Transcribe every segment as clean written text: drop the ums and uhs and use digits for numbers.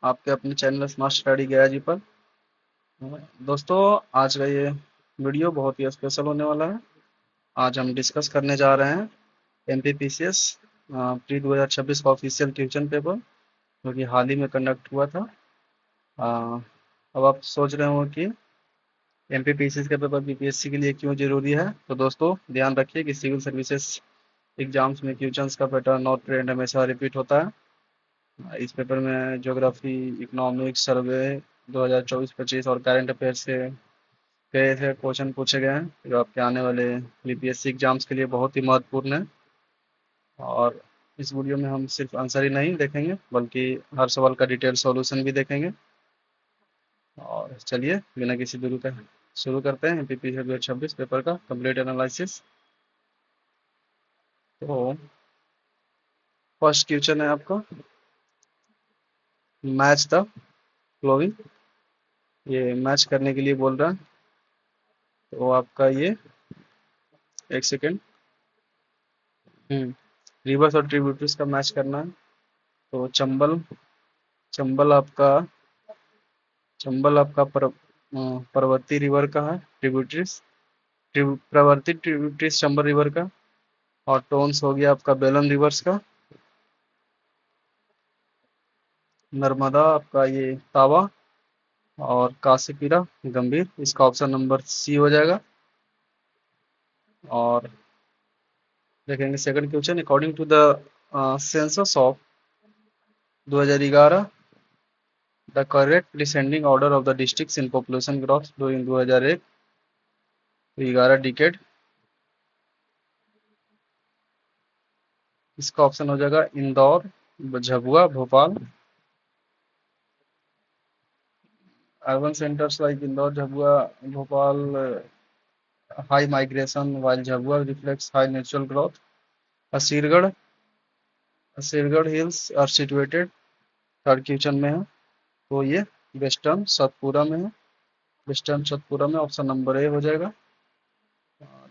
आपके अपने channel smart study गया जी पर। दोस्तों, आज का ये वीडियो बहुत ही स्पेशल होने वाला है। आज हम डिस्कस करने जा रहे हैं एमपीपीसीएस प्री 2026 का ऑफिशियल क्वेश्चन पेपर, जो कि हाल ही में कंडक्ट हुआ था। अ, अब आप सोच रहे हो कि एमपीपीसीएस का पेपर बीपीएससी के लिए क्यों जरूरी है। तो दोस्तों, ध्यान रखिए कि सिविल सर्विसेज एग्जाम्स में क्वेश्चंस का पैटर्न और ट्रेंड हमेशा रिपीट होता है। इस पेपर में ज्योग्राफी, इकोनॉमिक्स, सर्वे 2024-25 और करंट अफेयर से कई ऐसे क्वेश्चन पूछे गए हैं जो आपके आने वाले बीपीएससी एग्जाम्स के लिए बहुत ही महत्वपूर्ण है। और इस वीडियो में हम सिर्फ आंसर ही नहीं देखेंगे, बल्कि हर सवाल का डिटेल सॉल्यूशन भी देखेंगे। और चलिए, बिना किसी दूरी का शुरू करते हैं एमपीपीसी 2026 पेपर का कंप्लीट एनालिसिस। तो फर्स्ट क्वेश्चन है आपका, मैच द फ्लोइंग। ये मैच करने के लिए बोल रहा है। तो आपका ये, एक सेकेंड, रिवर्स और ट्रिब्यूटरीज का मैच करना है। तो चंबल, चंबल आपका चंबल आपका प्रवृत्ति रिवर का है ट्रिब्यूटरीज। प्रवृत्ति ट्रिब्यूटरीज चंबल रिवर का। और टोन्स हो गया आपका बेलन रिवर्स का। नर्मदा आपका ये तावा। और काशीपीरा गंभीर, इसका ऑप्शन नंबर सी हो जाएगा। और देखेंगे second question, according to the census of 2011, the correct descending order of the districts in population growth during 2001-11 decade. इसका ऑप्शन हो जाएगा Indore, Jhabua, Bhopal. Urban centres like Indore, Jhabua, Bhopal, high migration, while Jhabua reflects high natural growth. Asirgarh, Asirgarh hills are situated, third question में है। तो ये western Satpura में है। Western Satpura में ऑप्शन नंबर ए हो जाएगा।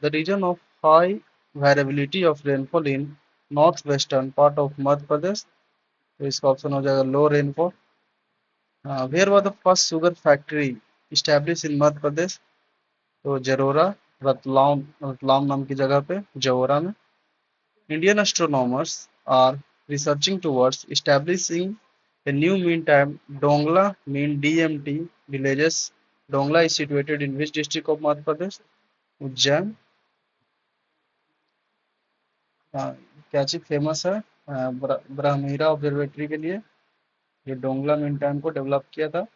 The reason of high variability of rainfall in north western part of Madhya Pradesh. तो इसका ऑप्शन हो जाएगा low rainfall. Where was the first sugar factory establish in Madhya Pradesh. तो जरोरा, रतलाम, रतलाम नाम की जगह पे जवोरा में। Indian astronomers are researching towards establishing a new mean time Dongla mean DMT villages. Dongla is situated in which district of Madhya Pradesh? Ujjain. क्या चीज famous है ब्राह्मीरा observatory के लिए। ये डोंगला मीन टाइम को डेवलप किया था।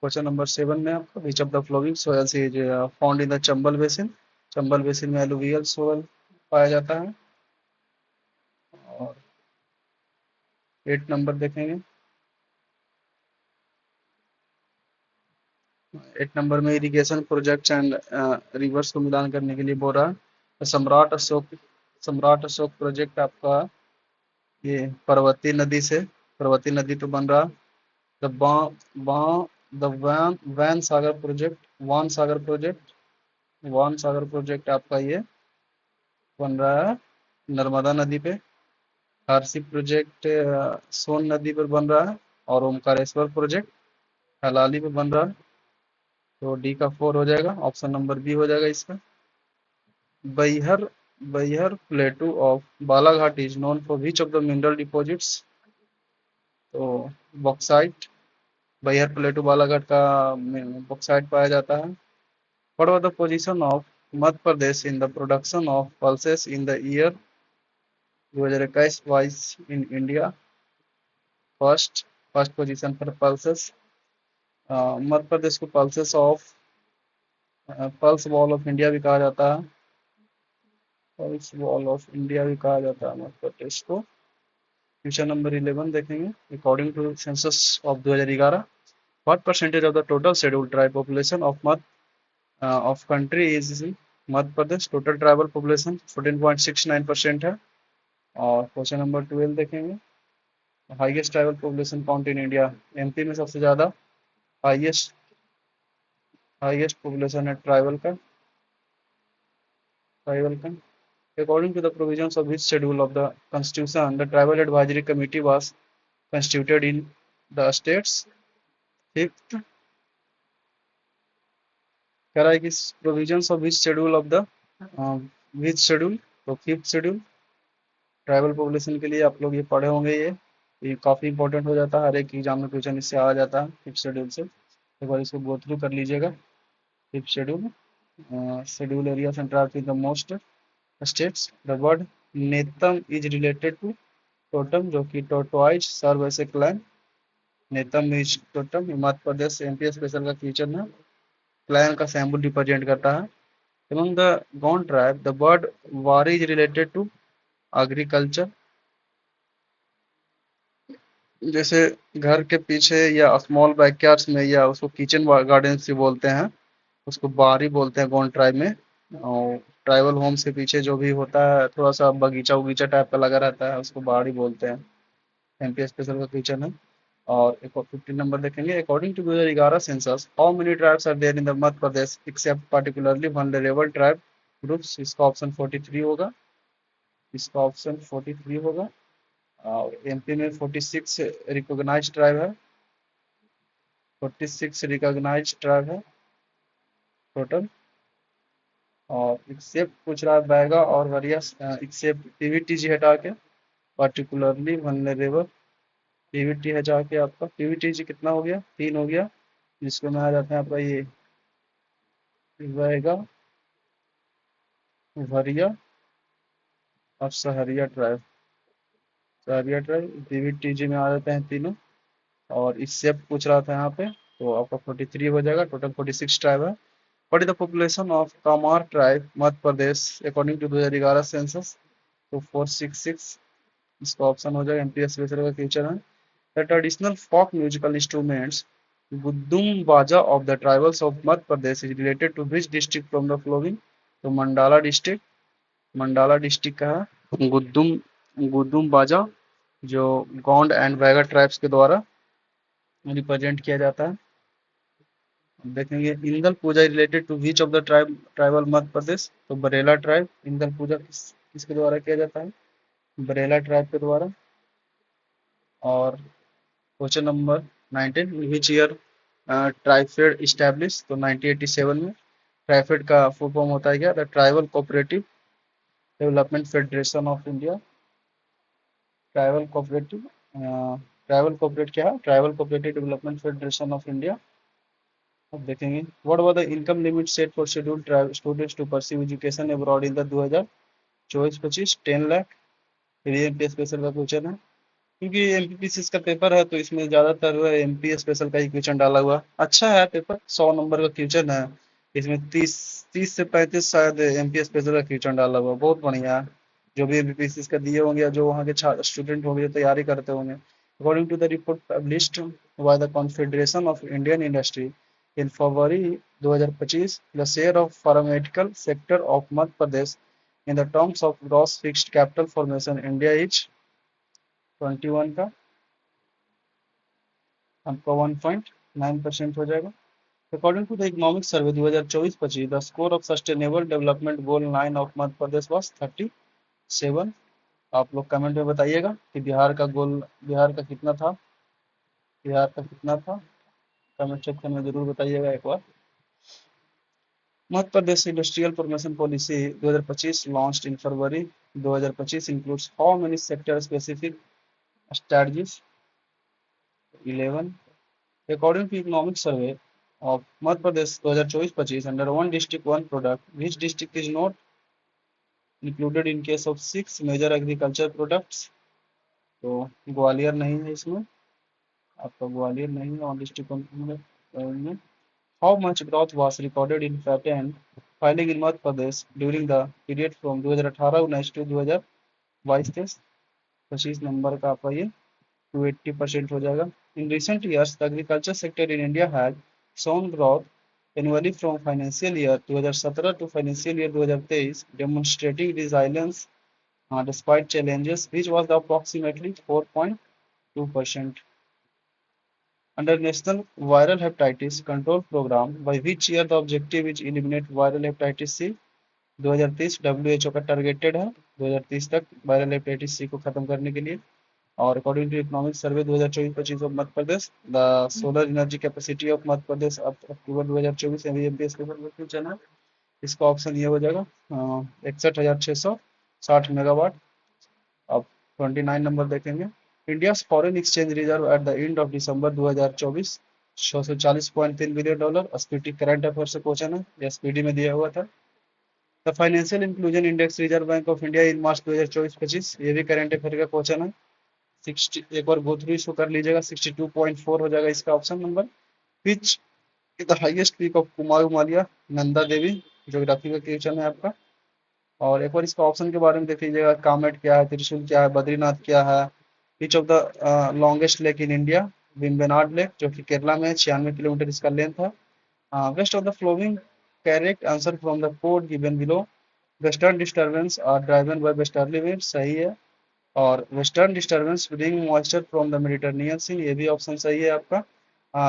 क्वेश्चन नंबर 7 में आपको, विच of the flowing soils is found in the Chambal basin. Chambal basin में एलुवियल सोयल पाया जाता है। और 8 नंबर देखेंगे। 8 नंबर में इरिगेशन प्रोजेक्ट्स एंड रिवर्स को मिलान करने के लिए बोल रहा है। तो सम्राट अशोक प्रोजेक्ट आपका ये पार्वती नदी से, पार्वती नदी पे बन रहा। द बा, बा, the Van Sagar project, Van Sagar project, Van Sagar project आपका ये बन रहा है नर्मदा नदी पे। हरसी प्रोजेक्ट सोन नदी पर बन रहा है। और ओमकारेश्वर प्रोजेक्ट हलाली पे बन रहा है। तो डी का 4 हो जाएगा, ऑप्शन नंबर बी हो जाएगा इसका। Baihar, Baihar प्लेटू of Balaghat is known for which of the mineral deposits. तो बॉक्साइट, बैहर प्लेटू बालाघाट का बॉक्साइट पाया जाता है। What was the position of Madhya Pradesh in the production of pulses in the year 2021-22 in India. First, first position पर pulses. Madhya Pradesh को pulses of, pulse wall of India भी कहा जाता है। पल्स वॉल ऑफ इंडिया भी कहा जाता है मध्य प्रदेश को। क्वेश्चन नंबर 11 देखेंगे, according to census of 2011, what percentage of the total scheduled tribe population of Madhya of country is Madhya Pradesh. Total tribal population 14.69% है। और क्वेश्चन नंबर 12 देखेंगे, highest tribal population count in India. MP में सबसे ज्यादा हाईएस्ट हाईएस्ट पॉपुलेशन है tribal का। According to the provisions of which schedule of the Constitution, the Tribal Advisory Committee was constituted in the states. Fifth कह रहा है कि provisions of which schedule of the which schedule, तो fifth schedule tribal population के लिए आप लोग ये पढ़े होंगे। ये काफ़ी इंपॉर्टेंट हो जाता है, हर एक एग्जाम में क्वेश्चन इससे आ जाता है फिफ्थ शेड्यूल से। एक बार इसको गो थ्रू कर लीजिएगा। Fifth schedule, schedule area central the most states. The word Netam is related to totem, जो कि टोटवाइज serve as a clan. Netam is totem, Madhya Pradesh MP special का फीचर है, क्लैन का सैम्बल रिप्रेजेंट करता है। Among the Gond tribe, the word wari is related to agriculture। जैसे घर के पीछे या स्मॉल बैकयार्ड्स में या उसको किचन गार्डन से बोलते हैं, उसको बारी बोलते हैं गोंड ट्राइब में। और ट्राइबल होम्स के पीछे जो भी होता है थोड़ा सा बगीचा उगीचा टाइप का लगा रहता है, उसको बाड़ी बोलते हैं। एमपी स्पेशल का किचन है। और एक 15 नंबर देखेंगे। According to 2011 census, how many tribes are there in the Madhya Pradesh except particularly vulnerable tribe groups. इसका ऑप्शन 43 होगा। इसका ऑप्शन 43 होगा। और एमपी में 46 रिकॉग्नाइज्ड ट्राइब है। 46 रिकॉग्नाइज्ड ट्राइब है टोटल। और एक्सेप्ट पूछ रहा है बैगा और वरियस, एक्सेप्ट पीवीटीजी हटा के, पार्टिकुलरली वनरेबल पीवीटी है जाके आपका पीवीटीजी कितना हो गया, 3 हो गया। जिसको में आ जाते हैं आपका ये बैगा, वरिया और Sahariya tribe. Sahariya tribe PVTG में आ जाते हैं तीनों। और इससे पूछ रहा था यहाँ पे, तो आपका 43 हो जाएगा। टोटल 46 ट्राइब है। What is the population of Kamar tribe Madhya Pradesh according to 2011 census, तो 466। इसका ऑप्शन हो जाएगा। एमपीएस का फ्यूचर है। The traditional folk musical instruments Gudum Baja of the tribals of Madhya Pradesh is related to which district from the flowing, तो Mandla district. Mandla district का है गुद्दुम, गुद्दुम बाजा, जो गोंड एंड बैगा ट्राइब्स के द्वारा रिप्रेजेंट किया जाता है। देखेंगे Indal Puja related to which of the tribal Madhya Pradesh, तो बरेला ट्राइब। इंदल पूजा किसके द्वारा किया जाता है, बरेला ट्राइब के द्वारा। और question number 19, which year TRIFED establish, तो 1987 में। ट्राइफेड का फुल फॉर्म होता है क्या, the tribal cooperative development federation of India. Tribal cooperative, tribal cooperate क्या है, tribal cooperative development federation of India. अब देखेंगे what was the income limit set for scheduled tribe students to pursue education abroad in the 2024-25, 10 lakh. ये MP special का question है, क्योंकि MPPCS का paper है तो इसमें ज्यादातर एमपी स्पेशल का ही क्वेश्चन डाला हुआ। अच्छा है पेपर, 100 नंबर का क्वेश्चन है। इसमें 30 से 35 शायद एमपी स्पेशल का क्वेश्चन डाला हुआ, बहुत बढ़िया है। जो भी एमपीपीसीएस का दिए होंगे या जो वहाँ के स्टूडेंट होंगे जो तैयारी करते होंगे। According to the report published by the confederation of Indian industry in February 2025, the share of pharmaceutical sector of Madhya Pradesh in the terms of gross fixed capital formation India is 21 का, आपका 1.9% हो जाएगा। According to the economic survey 2024-25, the score of sustainable development goal 9 of Madhya Pradesh was 37। आप लोग comment में बताइएगा कि बिहार का गोल, बिहार का कितना था, बिहार का कितना था, कमेंट सेक्शन में जरूर बताइएगा एक बार। Madhya Pradesh industrial promotion policy 2025 launched in February 2025 includes how many sector specific strategies, 11। According to economic survey of Madhya Pradesh 2024-25, under one district one product, which district is not included in case of 6 major agriculture products, तो ग्वालियर नहीं है इसमें, आपका ग्वालियर नहीं है on district में। How much growth was recorded in patent filing in Madhya Pradesh during the period from 2018-19 to 2022-23, 25 number का आपका ये 280% हो जाएगा। In recent years, the agriculture sector in India has shown growth annually from financial year 2017 to financial year 2023, demonstrating resilience despite challenges, which was approximately 4.2%. Under National Viral Hepatitis Control Program, by which year the objective is eliminate viral hepatitis C, 2030 WHO का targeted है 2030 तक viral hepatitis C को खत्म करने के लिए। और according to economic survey 2024-25 of Madhya Pradesh, the solar energy capacity of Madhya Pradesh October 2024 एमबीएमपीएस के ऊपर क्वेश्चन है। इसका ऑप्शन ये हो जाएगा 61,660 मेगावाट। अब 29 नंबर देखेंगे। India foreign exchange reserve at the end of December 2024 $640.3 billion. SPT current affair से क्वेश्चन है, ये एसपीडी में दिया हुआ था। The financial inclusion index reserve bank of India in March 2024-25, ये भी करंट अफेयर का क्वेश्चन है। 60 एक बार गो थ्रू इसको कर लीजिएगा, 62.4 हो जाएगा इसका option number. Which the highest peak of Kumaon मालिया, नंदा देवी, ज्योग्राफी का क्वेश्चन है आपका। और एक बार इसका ऑप्शन के बारे में देख लीजिएगा, कामेट क्या है, त्रिशूल क्या है, बद्रीनाथ क्या है। Which of the longest lake in India, Vembanad lake, जो कि केरला में 96 किलोमीटर इसका लेंथ है। West of the following correct answer from the code given below. Western disturbance are driven by westerly wind, सही है। और western disturbance bring moisture from the Mediterranean sea, ये भी ऑप्शन सही है आपका।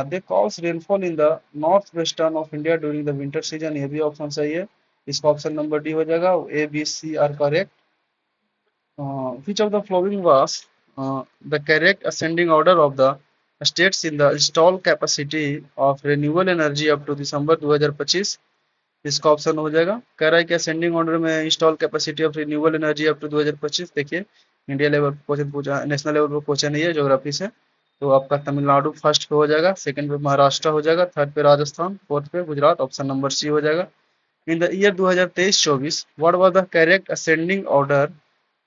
They cause rainfall in the north western of India during the winter season, ये भी ऑप्शन सही है। इसका ऑप्शन नंबर डी हो जाएगा, A B C are correct. Which of the following was the correct ascending order of the states in the installed capacity of renewable energy up to December 2025? इसका option हो जाएगा। कह रहा है कि ascending order में install capacity of renewable energy up to 2025। देखिए India level पर क्वेश्चन पूछा, नेशनल लेवल पर क्वेश्चन है ज्योग्राफी से। तो आपका तमिलनाडु फर्स्ट पे हो जाएगा, सेकंड पे महाराष्ट्र हो जाएगा, थर्ड पे राजस्थान, फोर्थ पे गुजरात, ऑप्शन नंबर सी हो जाएगा। In the year 2023-24 what was the correct ascending order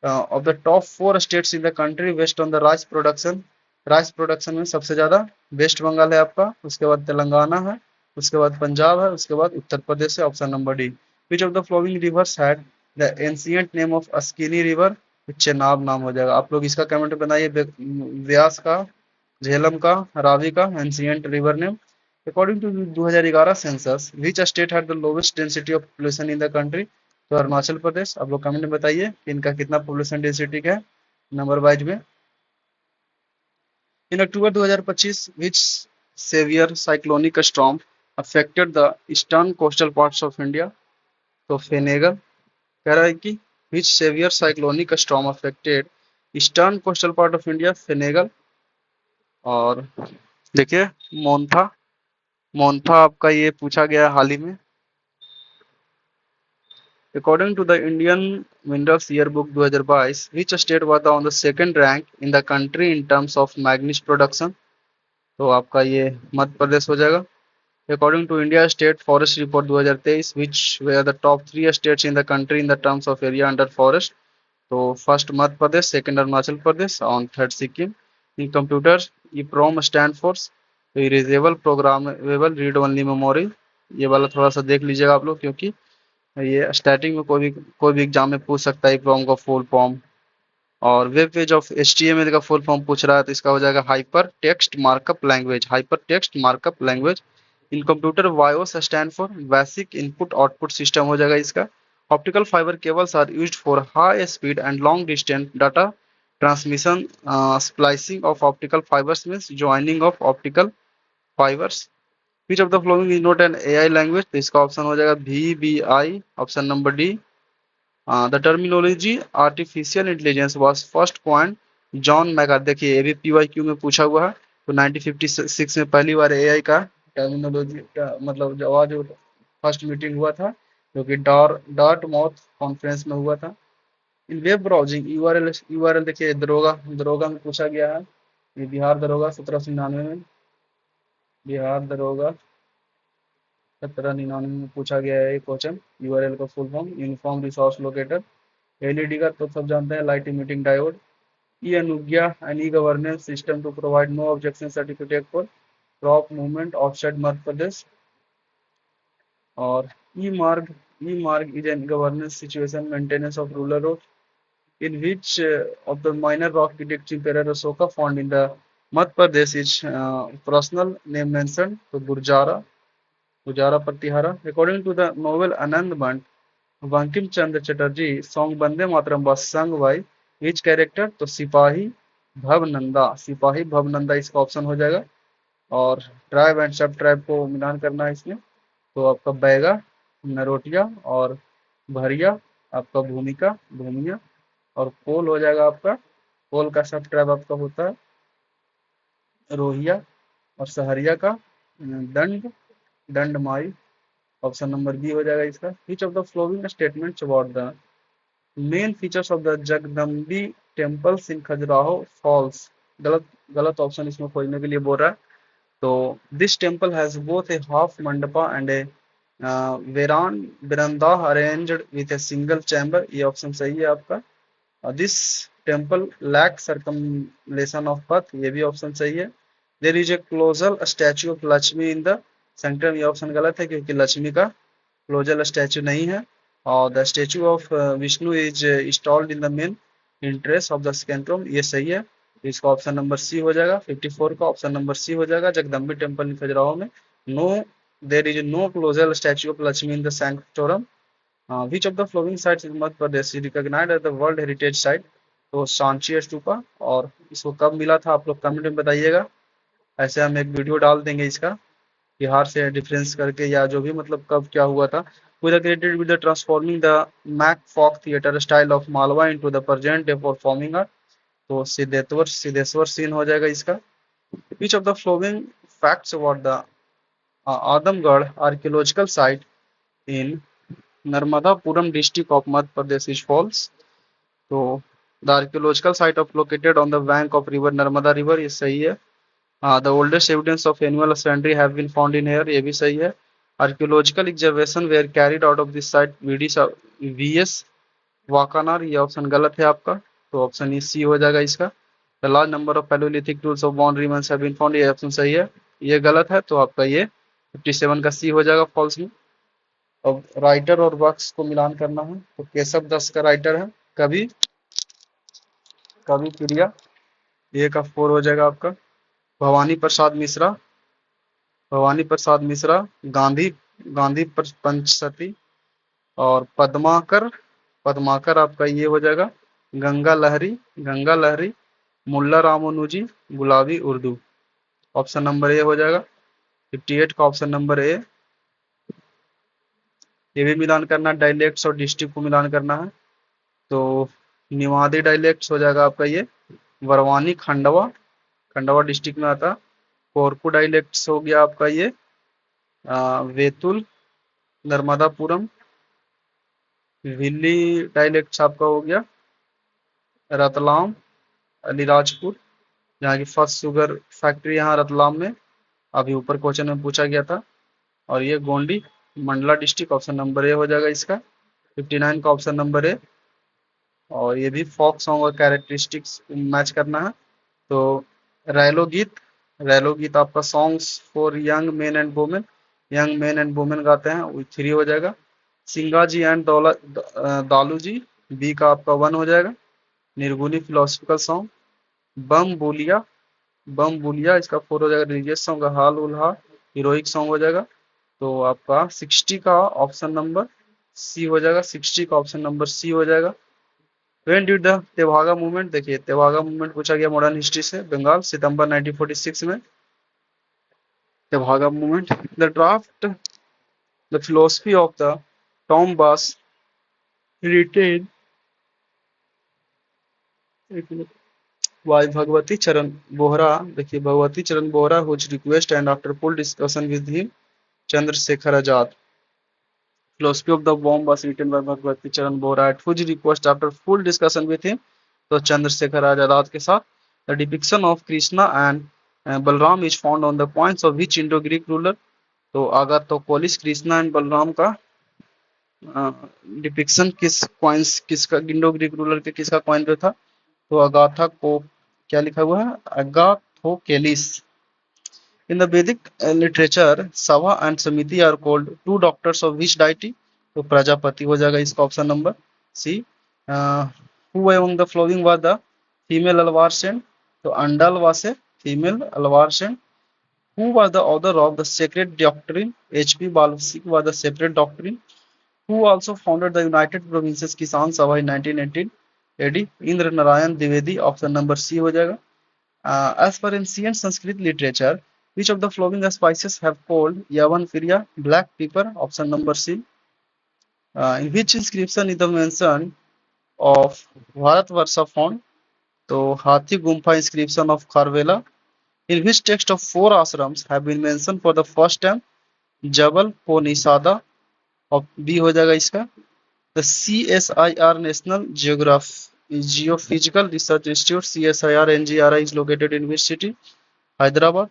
of the top 4 states in the country based on the rice production? Rice production में सबसे ज्यादा वेस्ट बंगाल है आपका, उसके बाद तेलंगाना है, उसके बाद पंजाब है, उसके बाद उत्तर प्रदेश है, option number D. Which of the flowing rivers had the ancient name of Askini river? Chenab नाम हो जाएगा। आप लोग इसका कमेंट बनाइए, व्यास का, झेलम का, रावी का ancient river name. According to 2011 census which state had the lowest density of population in the country? तो अरुणाचल प्रदेश। आप लोग कमेंट में बताइए कि इनका कितना पॉपुलेशन डेंसिटी है नंबर वाइज में। In October 2025 which severe cyclonic storm affected the eastern coastal parts of India? तो फेनेगल। कह रहा है कि which severe cyclonic storm affected eastern coastal part of India? Fengal. और देखिए मोन्था, मोन्था आपका ये पूछा गया हाल ही में। According to the Indian Minerals Yearbook 2022, which state was on the second rank in the country in terms of manganese production? तो आपका ये मध्य प्रदेश हो जाएगा। According to India State Forest Report 2023, which were the top 3 states in the country in the terms of area under forest? तो first Madhya Pradesh, second Arunachal Pradesh और third Sikkim. In computer EEPROM stand for erasable programmable read only memory. ये वाला थोड़ा सा देख लीजिएगा आप लोग, क्योंकि ये स्टार्टिंग में कोई भी एग्जाम में पूछ सकता है EEPROM का फुल फॉर्म। और वेब पेज ऑफ HTML का फुल फॉर्म पूछ रहा है, तो इसका हो जाएगा hyper text markup language, hyper text markup language. In computer BIOS stand for basic input output system हो जाएगा इसका। Optical fibre cables are used for high speed and long distance data transmission. Splicing of optical fibres means joining of optical fibres. Which of the flowing is not N AI language? तो इसका option हो जाएगा VBI, option number D. The terminology artificial intelligence was first coined John McCarthy. देखिए ये भी PYQ में पूछा हुआ है। तो 1956 में पहली बार AI का टर्मिनोलॉजी का मतलब जो फर्स्ट मीटिंग हुआ था, जो कि डार्टमाउथ कॉन्फ्रेंस में हुआ था। इन वेब ब्राउजिंग URL देखिए दरोगा, दरोगा में पूछा गया है। ये बिहार दरोगा 1799 में, बिहार दरोगा 1799 में पूछा गया है क्वेश्चन। URL का full form uniform resource locator. LED का तो सब जानते हैं, light emitting diode. E Anugya and e governance system to provide no objection certificate for crop movement offset Madhya Pradesh. और e Marg is an governance situation maintenance of rural road. In which of the minor rock detective emperor Ashoka found in the Madhya Pradesh is personal name mention? तो Gurjara, Gujarra Pratihara. According to the novel Anand बंट Bankim Chandra Chatterjee song Vande Mataram was sung by which character? तो सिपाही भवनंदा, सिपाही भवनंदा इसका option हो जाएगा। और tribe and सब ट्राइब को मिलान करना है इसमें, तो आपका बैगा, नरोटिया और भरिया, आपका भूमिका, भूमिया, और कोल हो जाएगा आपका कोल का सब ट्राइब आपका होता है रोहिया, और सहरिया का दंड, दंडमाई। ऑप्शन नंबर बी हो जाएगा इसका। Which of the flowing statements about the main features of the Jagdambi temples in Khajuraho false. गलत, गलत ऑप्शन इसमें खोजने के लिए बोल रहा है। तो this temple has both A half mandapa and A veranda arranged with a single chamber. ये ऑप्शन सही है आपका। दिस टेम्पल लैक सर्कमलेशन ऑफ पथ। ये भी ऑप्शन सही है। There is a colossal statue of Lakshmi in the centre. ये ऑप्शन गलत है क्योंकि लक्ष्मी का क्लोजल स्टैचू नहीं है। और the statue of Vishnu is installed in the main interest of the sanctum. ये सही है। इसका ऑप्शन नंबर सी हो जाएगा। 54 का ऑप्शन नंबर सी हो जाएगा। जगदम्बी टेम्पल इन खजुराहो में no, there is no colossal statue of Lakshmi in the sanctorum. Which of the following sites in Madhya Pradesh recognised as the world heritage site. तो सांची स्तूपा। और इसको कब मिला था आप लोग कमेंट में बताइएगा। ऐसे हम एक वीडियो डाल देंगे इसका, बिहार से डिफरेंस करके, या जो भी मतलब कब क्या हुआ था। with credited with the transforming the Mac folk theater style of Malwa into the present day performing art। तो सिद्धेश्वर सिद्धेश्वर सीन हो जाएगा इसका। Which of the following facts about the Adamgarh archaeological site in Narmadapuram district of Madhya Pradesh is false। तो the archaeological site of located on the bank of river Narmada river, ये सही है। The oldest evidence of animal husbandry have been found in here, ये भी सही है। Archaeological excavation were carried out of this site VS वाकानार। ये option गलत है आपका। तो ऑप्शन ई सी हो जाएगा इसका। The large number of palaeolithic tools of boundary mains have been found. ये ऑप्शन सही है। ये गलत है तो आपका ये 57 का सी हो जाएगा फॉल्स में। अब राइटर और वर्क्स को मिलान करना है। तो केशव दस का राइटर है कवि, कवि प्रिया। ये का 4 हो जाएगा आपका। भवानी प्रसाद मिश्रा, भवानी प्रसाद मिश्रा गांधी, गांधी पंचसती। और पद्माकर, पद्माकर आपका ये हो जाएगा। गंगा लहरी, गंगा लहरी। मुल्ला रामानुजी गुलाबी उर्दू। ऑप्शन नंबर ए हो जाएगा। 58 का ऑप्शन नंबर ए। ये भी मिलान करना है, डायलेक्ट्स और डिस्ट्रिक्ट को मिलान करना है। तो निवादी डायलेक्ट्स हो जाएगा आपका ये वरवानी खंडवा, खंडवा डिस्ट्रिक्ट में आता। कोरकू डायलेक्ट्स हो गया आपका ये वेतुल नर्मदापुरम। विल्ली डायलेक्ट्स आपका हो गया रतलाम अलीराजपुर, जहाँ की फर्स्ट शुगर फैक्ट्री यहाँ रतलाम में अभी ऊपर क्वेश्चन में पूछा गया था। और ये Gondi Mandla district, option number A हो जाएगा इसका। 59 का ऑप्शन नंबर ए। और ये भी फोक सॉन्ग और कैरेक्टरिस्टिक्स मैच करना है। तो रैलो गीत, रैलो गीत आपका songs for young main and women, young main and women गाते हैं, वो 3 हो जाएगा। Singaji and Dalu ji, B का आपका 1 हो जाएगा। निर्गुणी फिलोसफिकल सॉन्ग। बम बोलिया, बम बुलिया इसका 4 हो जाएगा। रिलीजियस सॉन्ग हाल उल्हा हीरोइक सॉन्ग हो जाएगा। तो आपका 60 का ऑप्शन नंबर सी हो जाएगा। 60 का ऑप्शन नंबर सी हो जाएगा। When did the Tebhaga movement, देखिए तेभागा मूवमेंट पूछा गया मॉडर्न हिस्ट्री से, बंगाल सितंबर 1946 में Tebhaga movement. The draft the philosophy of the टॉम बास रिटेन वाई भगवती चरण बोहरा। देखिए Bhagwati Charan Bohra whose request and after full discussion with him Chandrashekhar Azad. Philosophy of the Bomb was written by Bhagwati Charan Bohra at whose request after full discussion with him। तो चंद्रशेखर आजाद के साथ। The depiction of Krishna and Balram is found on the points of which Indo-Greek ruler। तो आगाथोकोलिस Krishna and Balram का depiction किस coins, किसका Indo Greek ruler के किसका coin पे था। तो अगाथा को क्या लिखा हुआ है, अगाथोकेलिस। In the Vedic literature, Sava and Samiti are called two doctors of which deity। तो प्रजापति हो जाएगा इसका option number C. Who among the following was the female Alvar Sen। तो अंडल was a female Alvar Sen। Who was the author of the sacred doctrine। H.P. Blavatsky was the separate doctrine। Who also founded the United Provinces Kisan Sabha in 1918 AD। Indra Narayan Dwivedi, option number C हो जाएगा। As per ancient Sanskrit literature, which of the following spices have called Yavan Firya, black pepper, option number C। In which inscription is the mention of Bharatvarsha found। तो Hathi Gumpha inscription of Kharavela, in which text of 4 ashrams have been mention for the first time, जबल पोनिसादा, और B हो जाएगा इसका। The CSIR national geophysical research institute CSIR NGRI is located in which city? Hyderabad.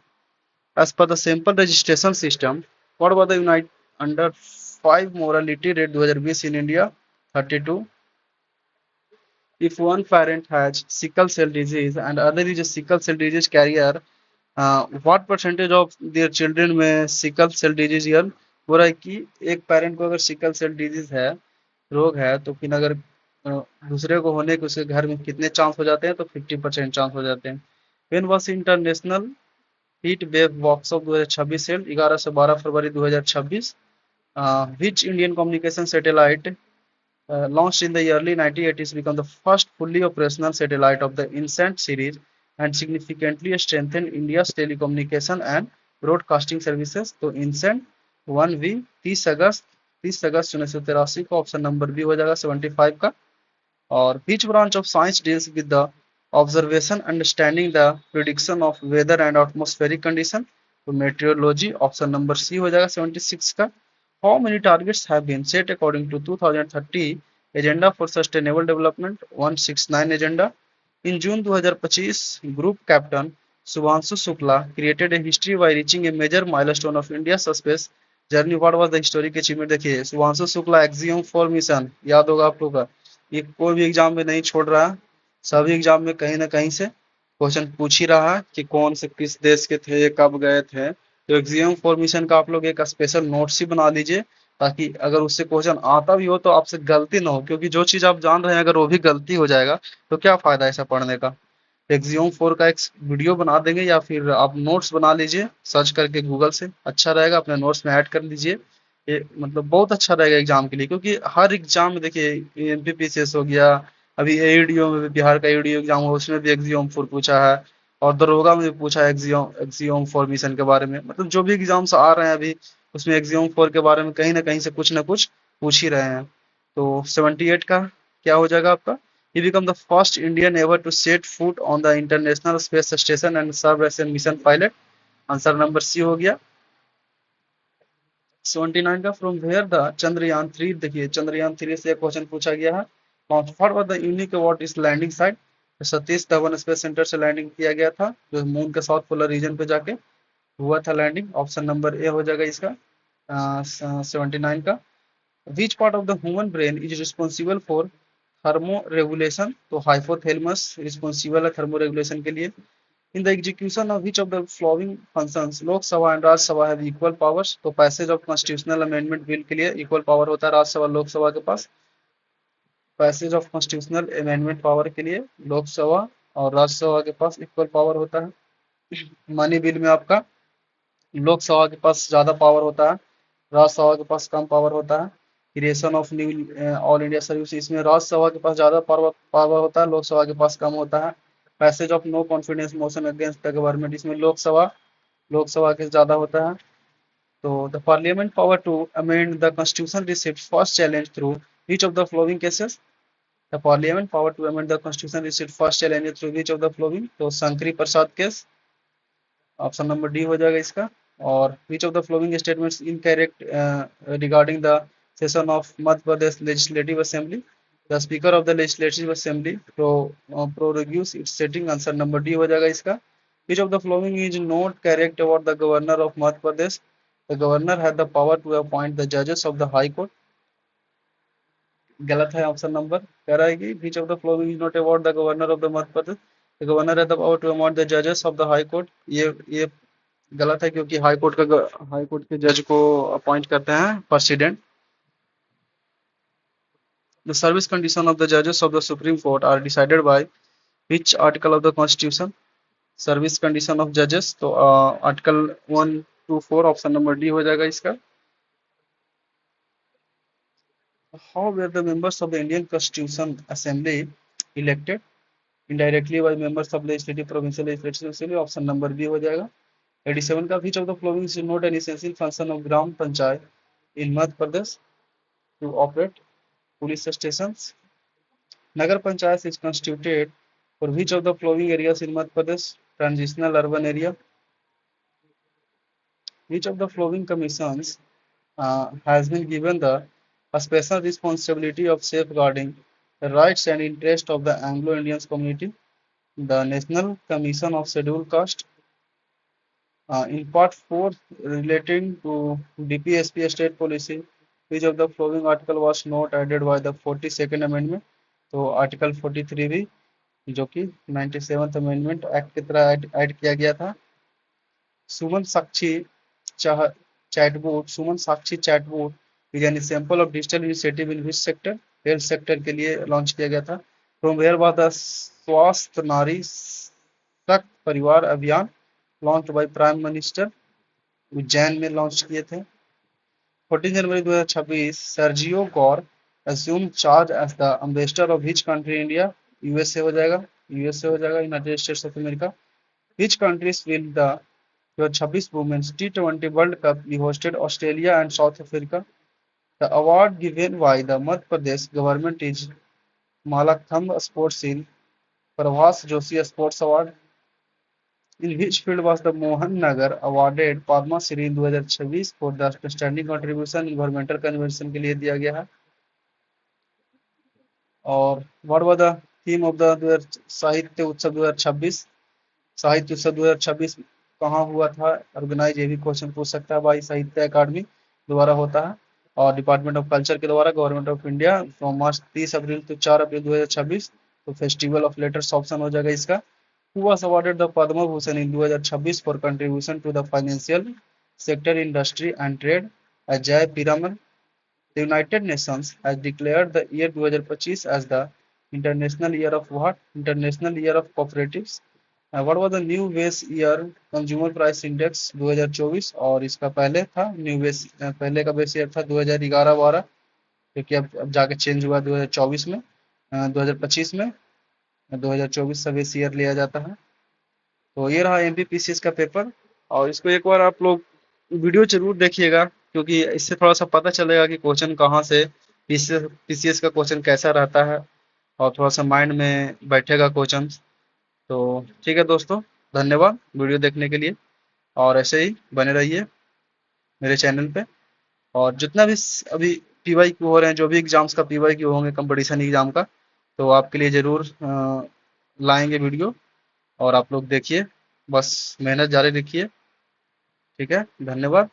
As per the sample registration system, what was the unit under 5 mortality rate 2020 in India? 32. If one parent has sickle cell disease and other is a sickle cell disease carrier, what percentage of their children में sickle cell disease year हो रहा है कि एक parent को अगर sickle cell disease है, रोग है, तो फिर अगर दूसरे को होने के उसके घर में कितने चांस हो जाते हैं, तो 50% चांस हो जाते हैं। When was international heat wave workshop 2026 से 11 से 12 फरवरी 2026, which Indian communication satellite launched in the early 1980s, become the first fully operational satellite of the INSAT series and significantly strengthened India's telecommunication and broadcasting services. तो INSAT 1V 30 अगस्त 1983 का option number B हो जाएगा 75 का। और which branch of science deals with the observation, understanding the prediction of weather and atmospheric condition? तो meteorology option number C हो जाएगा 76 का। How many targets have been set according to 2030 Agenda for Sustainable Development 169 agenda? In June 2025, Group Captain Subhanshu Shukla created a history by reaching a major milestone of India's space journey. What was the historic achievement? देखिए Subhanshu Shukla axiom 4 mission याद होगा आप लोग का, ये कोई भी exam में नहीं छोड़ रहा है, सभी एग्जाम में कहीं ना कहीं से क्वेश्चन पूछ ही रहा है कि कौन से किस देश के थे, कब गए थे। तो एक्सियम 4 मिशन का आप लोग एक स्पेशल नोट्स ही बना लीजिए, ताकि अगर उससे क्वेश्चन आता भी हो तो आपसे गलती ना हो, क्योंकि जो चीज आप जान रहे हैं अगर वो भी गलती हो जाएगा तो क्या फायदा ऐसा पढ़ने का। एक्सियम 4 का एक वीडियो बना देंगे, या फिर आप नोट्स बना लीजिए सर्च करके गूगल से, अच्छा रहेगा, अपने नोट्स में ऐड कर लीजिए। ये मतलब बहुत अच्छा रहेगा एग्जाम के लिए, क्योंकि हर एग्जाम में देखिए एमपीपीसीएस हो गया, अभी एईडीओ में भी, बिहार का एईडीओ एग्जाम हुआ उसमें भी एक्सियम 4 पूछा है, और दरोगा में भी पूछा है एक्सियम 4 मिशन के बारे में। मतलब जो भी एग्जाम्स आ रहे हैं अभी उसमें एक्सियम 4 के बारे में कहीं ना कहीं से कुछ ना कुछ पूछ ही रहे हैं। तो 78 का क्या हो जाएगा आपका? He became the first Indian ever to set foot on the International Space Station and serve as a mission pilot. Answer number C हो गया। 79 का फ्रॉम वेयर द चंद्रयान 3, देखिए चंद्रयान 3 से एक क्वेश्चन पूछा गया है। Launch what was the unique what is landing site? Satish Dhawan space centre से लैंडिंग किया गया था, जो मून के साउथ पोलर रीजन पे जाके हुआ था लैंडिंग। ऑप्शन नंबर ए हो जाएगा इसका 79 का। Which part of the human brain is responsible for thermo regulation? तो हाइपोथैलेमस रिस्पॉन्सिबल है थर्मो रेगुलेशन के लिए। In the execution of which of the following functions Lok Sabha and Rajya Sabha have equal powers? तो passage of constitutional amendment bill के लिए equal power होता है राज्यसभा लोकसभा के पास। Passage of constitutional amendment power के लिए लोकसभा और राज्यसभा के पास इक्वल पावर होता है। मनी बिल में आपका लोकसभा के पास ज्यादा पावर होता है, राज्यसभा के पास कम पावर होता है। Creation of knew all India service, इसमें राज्यसभा के पास ज्यादा पावर होता है, लोकसभा के पास कम होता है। Passage of no confidence motion against the government, इसमें लोकसभा के ज्यादा होता है। तो the parliament power to amend the constitution received first challenge through which of the flowing cases? The parliament power to amend the constitution received first challenge through which of the flowing? तो Shankari Prasad case, option number D हो जाएगा इसका। और which of the flowing statements incorrect regarding the session of Madhya Pradesh legislative assembly? The speaker of the legislative assembly prorogues its setting, answer number D हो जाएगा इसका। Which of the flowing is not correct about the governor of Madhya Pradesh? The governor had the power to appoint the जजेस of the high court, गलत है option number. कह रहा है कि which of the flowing is not about the governor of the Madhya Pradesh? The governor had the power to appoint the जजेस of the high court, ये गलत है, क्योंकि हाई कोर्ट के जज को अपॉइंट करते हैं president. The service condition of the जजेस of the supreme court are decided by which article of the constitution? Service condition of जजेस, तो आर्टिकल 124, ऑप्शन नंबर डी हो जाएगा इसका। How were the members of the Indian constitution assembly elected? Indirectly by members of legislative provincial legislative assembly, option number B हो जाएगा। 87 का which of the flowing is not an essential function of gram panchayat in Madhya Pradesh? To operate police stations. Nagar Panchayat is constituted For which of the following areas in Madhya Pradesh transitional urban area? Which of the following commissions has been given the a special responsibility of safeguarding the rights and interests of the Anglo-Indian community? The National Commission of Scheduled Caste. In part 4 relating to DPSP state policy, which of the following article was not added by the 42nd amendment? तो article 43 भी जो कि 97th amendment act की तरह add किया गया था। Suman Sakshi chatbot is an example of digital initiative in which sector? Health sector के लिए लॉन्च किया गया था। फ्रॉम वेयर वाज द स्वास्थ्य नारी शक्त परिवार अभियान launch by prime minister? Ujjain में लॉन्च किए थे। 14 जनवरी 2026 Sergio Gaur assumed charge as the ambassador of which country India? USA हो जाएगा, United states of America. Which countries will the 2026 Women's T20 World Cup be hosted? Australia and South Africa. The award given by the Madhya Pradesh government is Malakhambh Sports Seal Prabhas Joshi Sports Award. In which field was the Mohan Nagar awarded Padma Shri in 2026 for the outstanding contribution environmental conservation के लिए दिया गया है? और what was the theme of the साहित्य उत्सव 2026? साहित्य उत्सव 2026 कहाँ हुआ था ऑर्गेनाइज? ये भी क्वेश्चन पूछ सकता है भाई। साहित्य अकादमी द्वारा होता है और डिपार्टमेंट ऑफ कल्चर के द्वारा government of India from March 30 April to 4 April 2026। तो फेस्टिवल ऑफ लेटर्स ऑप्शन हो जाएगा इसका। Who was awarded the Padma Bhushan in 2026 for contribution to the financial sector, industry and trade? Ajay Piramal. The United Nations has declared the year 2025 as the International Year of what? International Year of Cooperatives. What was the New Base Year Consumer Price Index 2024? और इसका पहले था new base, पहले का base year था 2011-12, क्योंकि अब जाके चेंज हुआ 2024 में, 2025 में 2024 से बेस ईयर लिया जाता है। तो ये रहा एमपीपीसीएस का पेपर, और इसको एक बार आप लोग वीडियो जरूर देखिएगा, क्योंकि इससे थोड़ा सा पता चलेगा कि क्वेश्चन कहाँ से, पीसीएस का क्वेश्चन कैसा रहता है, और थोड़ा सा माइंड में बैठेगा क्वेश्चन। तो ठीक है दोस्तों, धन्यवाद वीडियो देखने के लिए, और ऐसे ही बने रहिए मेरे चैनल पे। और जितना भी अभी पीवाई क्यू हो रहे हैं, जो भी एग्जाम्स का पीवाई क्यू होंगे कंपटीशन एग्जाम का, तो आपके लिए ज़रूर लाएंगे वीडियो, और आप लोग देखिए, बस मेहनत जारी रखिए। ठीक है, धन्यवाद।